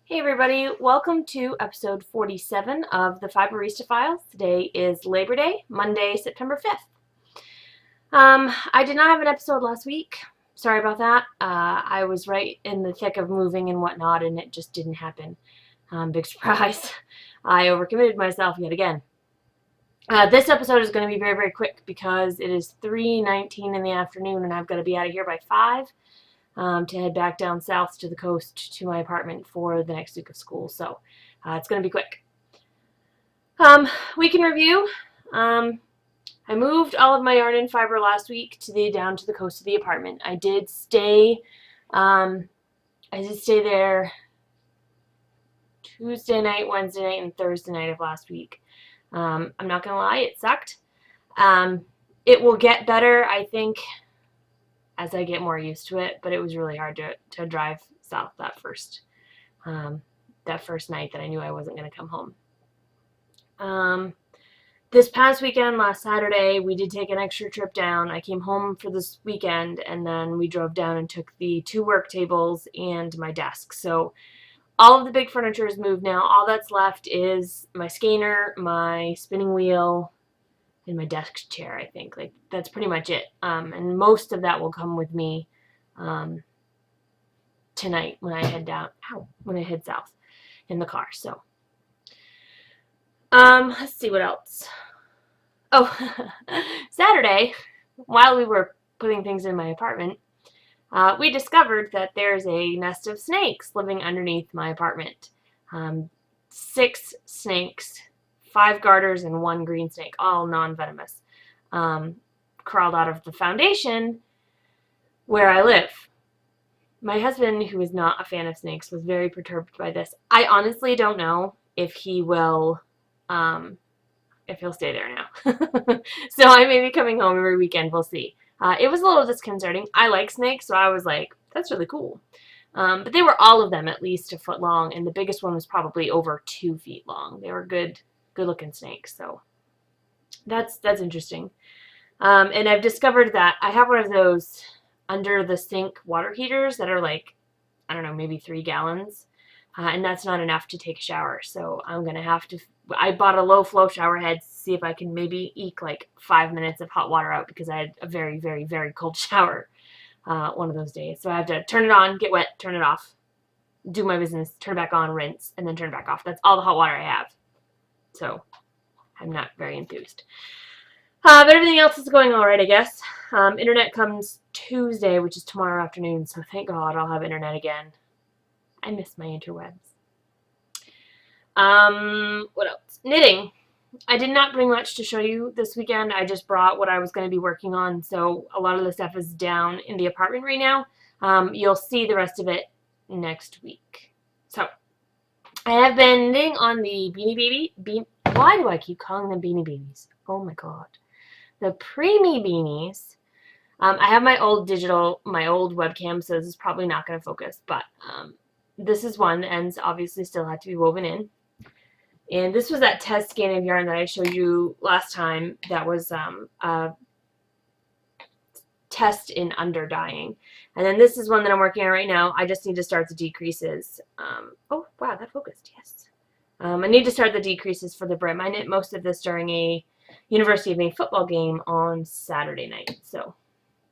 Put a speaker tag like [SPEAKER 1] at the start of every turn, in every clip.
[SPEAKER 1] Hey everybody, welcome to episode 47 of the Fiberista Files. Today is Labor Day, Monday, September 5th. I did not have an episode last week. Sorry about that. I was right in the thick of moving and whatnot, and it just didn't happen. Big surprise. I overcommitted myself yet again. This episode is going to be very, very quick because it is 3:19 in the afternoon and I've got to be out of here by 5. To head back down south to the coast to my apartment for the next week of school. So it's going to be quick. Week in review. I moved all of my yarn and fiber last week down to the coast of the apartment. I did stay there Tuesday night, Wednesday night, and Thursday night of last week. I'm not going to lie, it sucked. It will get better, I think, as I get more used to it, but it was really hard to drive south that first night that I knew I wasn't going to come home. This past weekend, last Saturday, we did take an extra trip down. I came home for this weekend, and then we drove down and took the 2 work tables and my desk. So all of the big furniture is moved now. All that's left is my skeiner, my spinning wheel, in my desk chair, I think. Like, that's pretty much it. And most of that will come with me tonight when I head south in the car. So, let's see what else. Oh, Saturday, while we were putting things in my apartment, we discovered that there's a nest of snakes living underneath my apartment. 6 snakes, 5 garters, and 1 green snake, all non-venomous, crawled out of the foundation where I live. My husband, who is not a fan of snakes, was very perturbed by this. I honestly don't know if he will, if he'll stay there now. So I may be coming home every weekend. We'll see. It was a little disconcerting. I like snakes, so I was like, that's really cool. But they were all of them at least a foot long, and the biggest one was probably over 2 feet long. They were good looking snakes, so that's interesting. And I've discovered that I have one of those under the sink water heaters that are like, I don't know, maybe 3 gallons, and that's not enough to take a shower. So I'm gonna have to. I bought a low flow shower head to see if I can maybe eke like 5 minutes of hot water out because I had a very, very, very cold shower one of those days. So I have to turn it on, get wet, turn it off, do my business, turn it back on, rinse, and then turn it back off. That's all the hot water I have. So I'm not very enthused. But everything else is going all right, I guess. Internet comes Tuesday, which is tomorrow afternoon, so thank God I'll have internet again. I miss my interwebs. What else? Knitting. I did not bring much to show you this weekend. I just brought what I was going to be working on, so a lot of the stuff is down in the apartment right now. You'll see the rest of it next week. So I have been knitting on the Beanie Baby. Why do I keep calling them Beanie Babies? Oh my God. The Preemie Beanies. I have my old webcam, so this is probably not going to focus, but this is one. The ends obviously still had to be woven in. And this was that test skein of yarn that I showed you last time that was a test in under dyeing. And then this is one that I'm working on right now. I just need to start the decreases. Oh, wow, that focused, yes. I need to start the decreases for the brim. I knit most of this during a University of Maine football game on Saturday night. So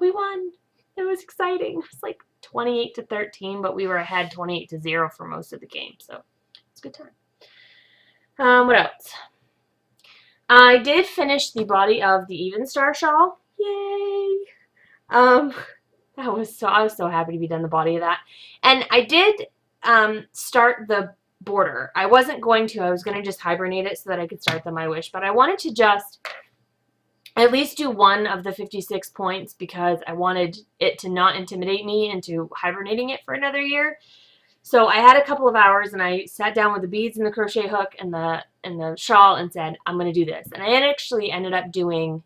[SPEAKER 1] we won. It was exciting. It was like 28-13, but we were ahead 28-0 for most of the game. So it's a good time. What else? I did finish the body of the Even Star shawl. Yay! I was so happy to be done the body of that. And I did start the border. I wasn't going to. I was going to just hibernate it so that I could start the My Wish. But I wanted to just at least do one of the 56 points because I wanted it to not intimidate me into hibernating it for another year. So I had a couple of hours and I sat down with the beads and the crochet hook and the shawl and said, I'm going to do this. And I actually ended up doing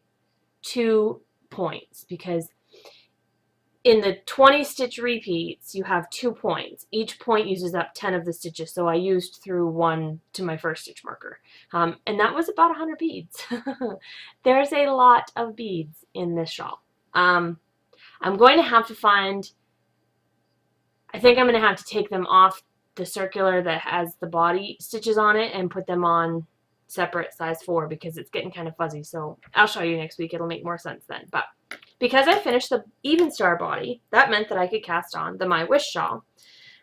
[SPEAKER 1] 2 points because in the 20 stitch repeats, you have 2 points. Each point uses up 10 of the stitches, so I used through 1 to my first stitch marker. And that was about 100 beads. There's a lot of beads in this shawl. I'm going to have to find I think I'm going to have to take them off the circular that has the body stitches on it and put them on separate size 4 because it's getting kind of fuzzy. So I'll show you next week. It'll make more sense then. But because I finished the Even Star body, that meant that I could cast on the My Wish shawl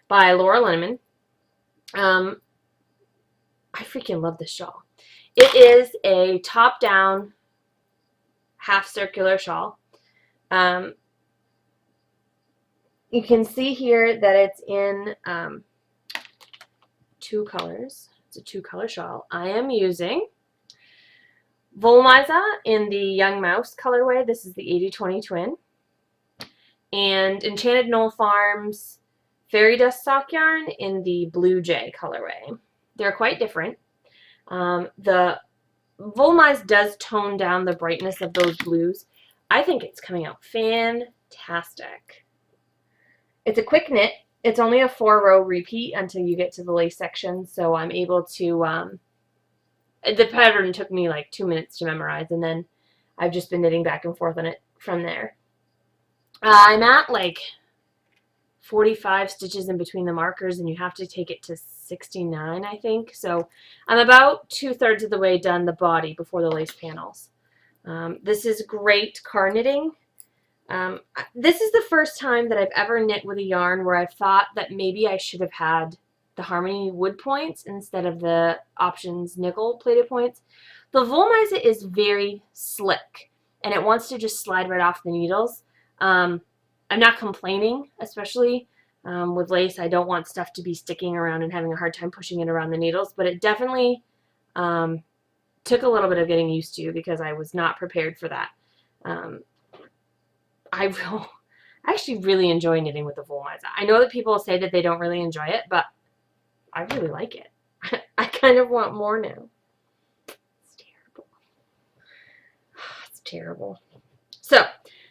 [SPEAKER 1] by Laura Linneman. I freaking love this shawl. It is a top-down half circular shawl. You can see here that it's in 2 colors. It's a 2-color shawl. I am using Volmiza in the Young Mouse colorway. This is the 80-20 twin. And Enchanted Knoll Farms Fairy Dust Sock Yarn in the Blue Jay colorway. They're quite different. The Volmize does tone down the brightness of those blues. I think it's coming out fantastic. It's a quick knit. It's only a 4-row repeat until you get to the lace section, so I'm able to, the pattern took me like 2 minutes to memorize, and then I've just been knitting back and forth on it from there. I'm at like 45 stitches in between the markers, and you have to take it to 69, I think. So I'm about 2/3 of the way done the body before the lace panels. This is great car knitting. This is the first time that I've ever knit with a yarn where I've thought that maybe I should have had the Harmony wood points instead of the Options nickel plated points. The Volmiza is very slick, and it wants to just slide right off the needles. I'm not complaining, especially with lace. I don't want stuff to be sticking around and having a hard time pushing it around the needles, but it definitely took a little bit of getting used to because I was not prepared for that. I actually really enjoy knitting with the Volmiza. I know that people say that they don't really enjoy it, but I really like it. I kind of want more now. It's terrible. It's terrible. So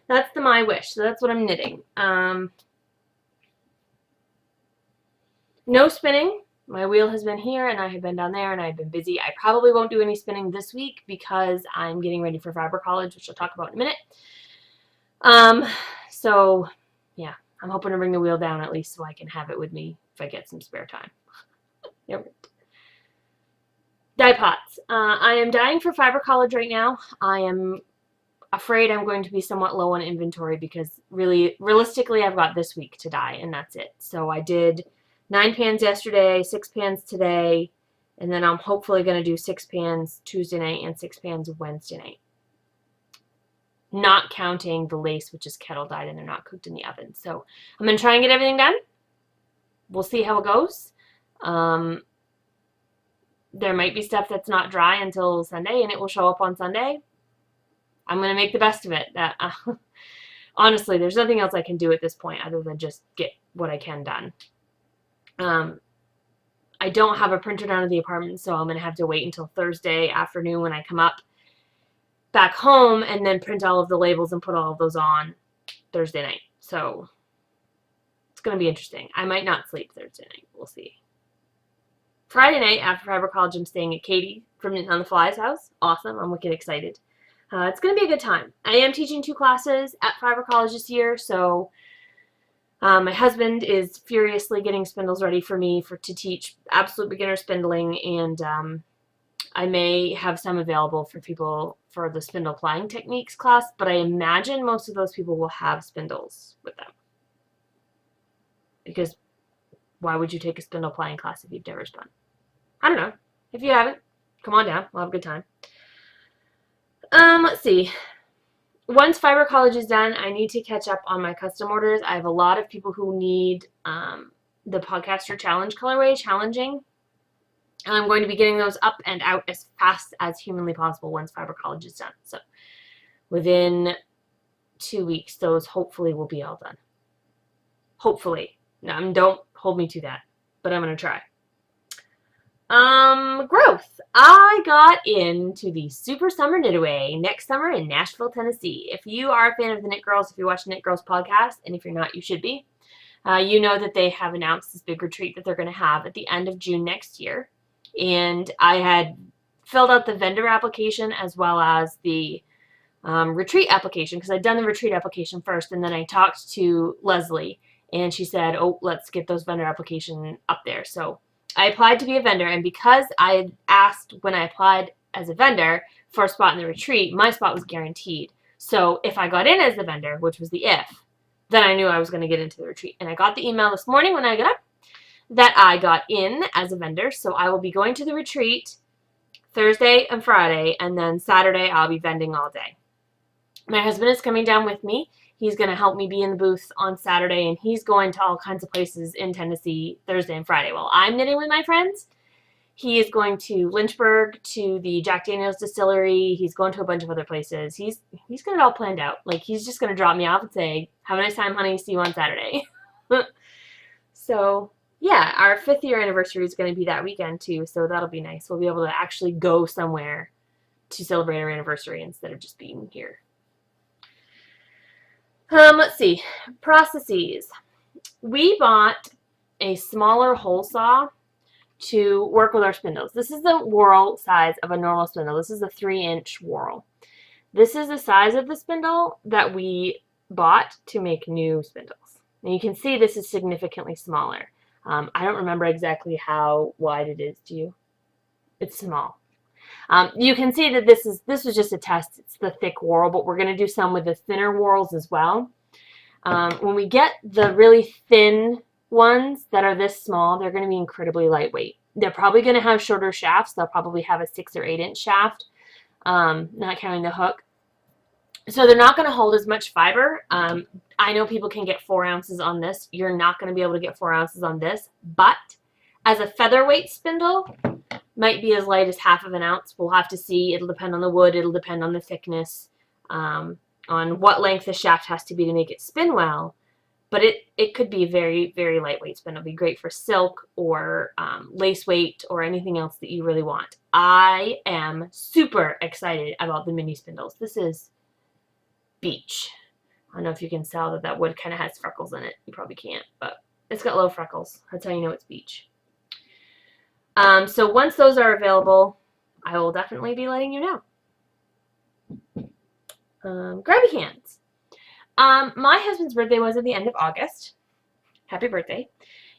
[SPEAKER 1] that's the My Wish. So that's what I'm knitting. No spinning. My wheel has been here and I have been down there and I've been busy. I probably won't do any spinning this week because I'm getting ready for fiber college, which I'll talk about in a minute. So yeah, I'm hoping to bring the wheel down at least so I can have it with me if I get some spare time. Yep. Dye pots. I am dying for fiber college right now. I am afraid I'm going to be somewhat low on inventory because realistically I've got this week to dye and that's it. So I did 9 pans yesterday, 6 pans today, and then I'm hopefully going to do 6 pans Tuesday night and 6 pans Wednesday night. Not counting the lace, which is kettle dyed and they're not cooked in the oven. So I'm going to try and get everything done. We'll see how it goes. There might be stuff that's not dry until Sunday and it will show up on Sunday. I'm going to make the best of it. Honestly, there's nothing else I can do at this point other than just get what I can done. I don't have a printer down at the apartment, so I'm going to have to wait until Thursday afternoon when I come up back home and then print all of the labels and put all of those on Thursday night. So it's going to be interesting. I might not sleep Thursday night. We'll see. Friday night after fiber college, I'm staying at Katie from Knitting on the Fly's house. Awesome. I'm wicked excited. It's going to be a good time. I am teaching 2 classes at fiber college this year, so my husband is furiously getting spindles ready for me to teach absolute beginner spindling, and I may have some available for people for the spindle plying techniques class, but I imagine most of those people will have spindles with them. Because why would you take a spindle plying class if you've never spun? I don't know. If you haven't, come on down. We'll have a good time. Let's see. Once fiber college is done, I need to catch up on my custom orders. I have a lot of people who need the Podcaster Challenge colorway challenging. And I'm going to be getting those up and out as fast as humanly possible once fiber college is done. So within 2 weeks, those hopefully will be all done. Hopefully. No, don't hold me to that, but I'm going to try. Growth. I got into the Super Summer Knit Away next summer in Nashville, Tennessee. If you are a fan of the Knit Girls, if you watch the Knit Girls podcast, and if you're not, you should be, you know that they have announced this big retreat that they're going to have at the end of June next year. And I had filled out the vendor application as well as the retreat application because I'd done the retreat application first, and then I talked to Leslie, And she said, oh, let's get those vendor application up there. So I applied to be a vendor, and because I had asked when I applied as a vendor for a spot in the retreat, my spot was guaranteed. So if I got in as the vendor, which was the if, then I knew I was going to get into the retreat. And I got the email this morning when I got up that I got in as a vendor. So I will be going to the retreat Thursday and Friday, and then Saturday I'll be vending all day. My husband is coming down with me. He's going to help me be in the booth on Saturday, and he's going to all kinds of places in Tennessee Thursday and Friday. While I'm knitting with my friends, he is going to Lynchburg, to the Jack Daniels distillery. He's going to a bunch of other places. He's got it all planned out. Like, he's just going to drop me off and say, have a nice time, honey. See you on Saturday. So, yeah, our 5th year anniversary is going to be that weekend, too, so that'll be nice. We'll be able to actually go somewhere to celebrate our anniversary instead of just being here. Let's see. Processes. We bought a smaller hole saw to work with our spindles. This is the whorl size of a normal spindle. This is a 3-inch whorl. This is the size of the spindle that we bought to make new spindles. And you can see this is significantly smaller. I don't remember exactly how wide it is. Do you? It's small. You can see that this was just a test. It's the thick whorl, but we're going to do some with the thinner whorls as well. When we get the really thin ones that are this small, they're going to be incredibly lightweight. They're probably going to have shorter shafts. They'll probably have a 6 or 8 inch shaft, not counting the hook. So they're not going to hold as much fiber. I know people can get 4 ounces on this. You're not going to be able to get 4 ounces on this, but as a featherweight spindle, might be as light as 1/2 ounce. We'll have to see. It'll depend on the wood. It'll depend on the thickness, on what length the shaft has to be to make it spin well. But it could be a very, very lightweight spindle. It'll be great for silk or lace weight or anything else that you really want. I am super excited about the mini spindles. This is beech. I don't know if you can tell that wood kind of has freckles in it. You probably can't, but it's got little freckles. That's how you know it's beech. So once those are available, I will definitely be letting you know. Grabby hands. My husband's birthday was at the end of August. Happy birthday.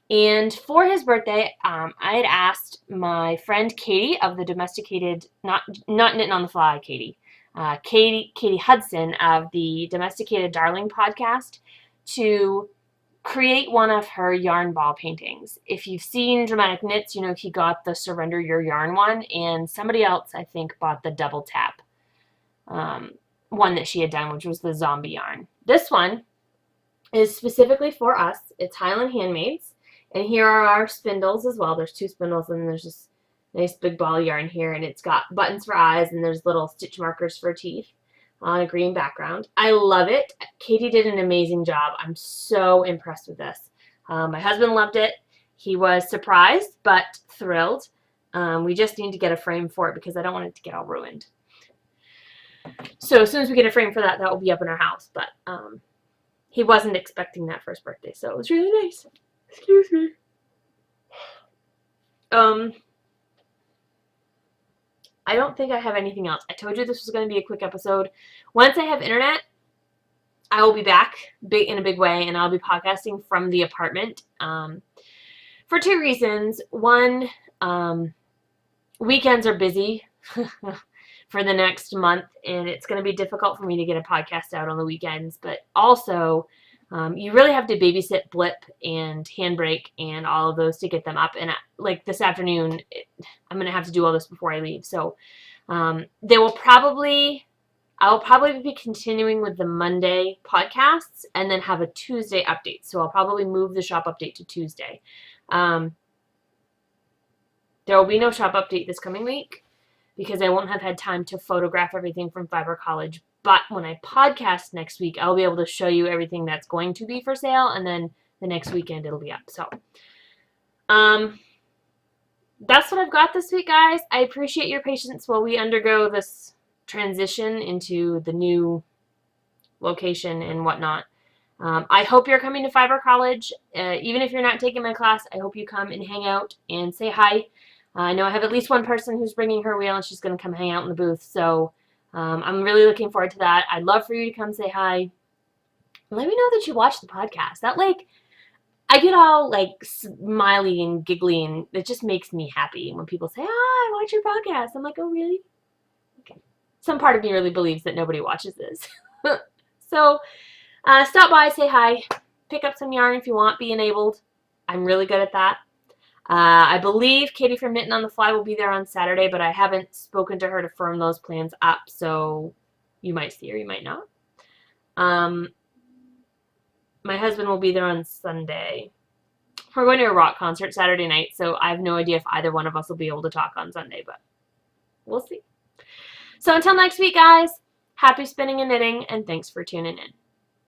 [SPEAKER 1] And for his birthday, I had asked my friend Katie of the Domesticated, not Knitting on the Fly, Katie Hudson of the Domesticated Darling podcast to create one of her yarn ball paintings. If you've seen Dramatic Knits, you know he got the Surrender Your Yarn one, and somebody else, I think, bought the Double Tap one that she had done, which was the zombie yarn. This one is specifically for us. It's Highland Handmades, and here are our spindles as well. There's 2 spindles, and there's this nice big ball of yarn here, and it's got buttons for eyes, and there's little stitch markers for teeth on a green background. I love it. Katie did an amazing job. I'm so impressed with this. My husband loved it. He was surprised, but thrilled. We just need to get a frame for it because I don't want it to get all ruined. So as soon as we get a frame for that, that will be up in our house. But he wasn't expecting that for his birthday, so it was really nice. Excuse me. I don't think I have anything else. I told you this was going to be a quick episode. Once I have internet, I will be back in a big way, and I'll be podcasting from the apartment for 2 reasons. One, weekends are busy for the next month, and it's going to be difficult for me to get a podcast out on the weekends. But also, you really have to babysit Blip and Handbrake and all of those to get them up. And like this afternoon, I'm going to have to do all this before I leave. So I will probably be continuing with the Monday podcasts and then have a Tuesday update. So I'll probably move the shop update to Tuesday. There will be no shop update this coming week because I won't have had time to photograph everything from Fiber College. But when I podcast next week, I'll be able to show you everything that's going to be for sale, and then the next weekend it'll be up. So that's what I've got this week, guys. I appreciate your patience while we undergo this transition into the new location and whatnot. I hope you're coming to Fiber College. Even if you're not taking my class, I hope you come and hang out and say hi. I know I have at least one person who's bringing her wheel, and she's going to come hang out in the booth. So I'm really looking forward to that. I'd love for you to come say hi. Let me know that you watched the podcast. That I get all like smiley and giggly, and it just makes me happy when people say, I watch your podcast. I'm like, oh, really? Okay. Some part of me really believes that nobody watches this. So stop by, say hi, pick up some yarn if you want, be enabled. I'm really good at that. I believe Katie from Knitting on the Fly will be there on Saturday, but I haven't spoken to her to firm those plans up, so you might see her, you might not. My husband will be there on Sunday. We're going to a rock concert Saturday night, so I have no idea if either one of us will be able to talk on Sunday, but we'll see. So until next week, guys, happy spinning and knitting, and thanks for tuning in.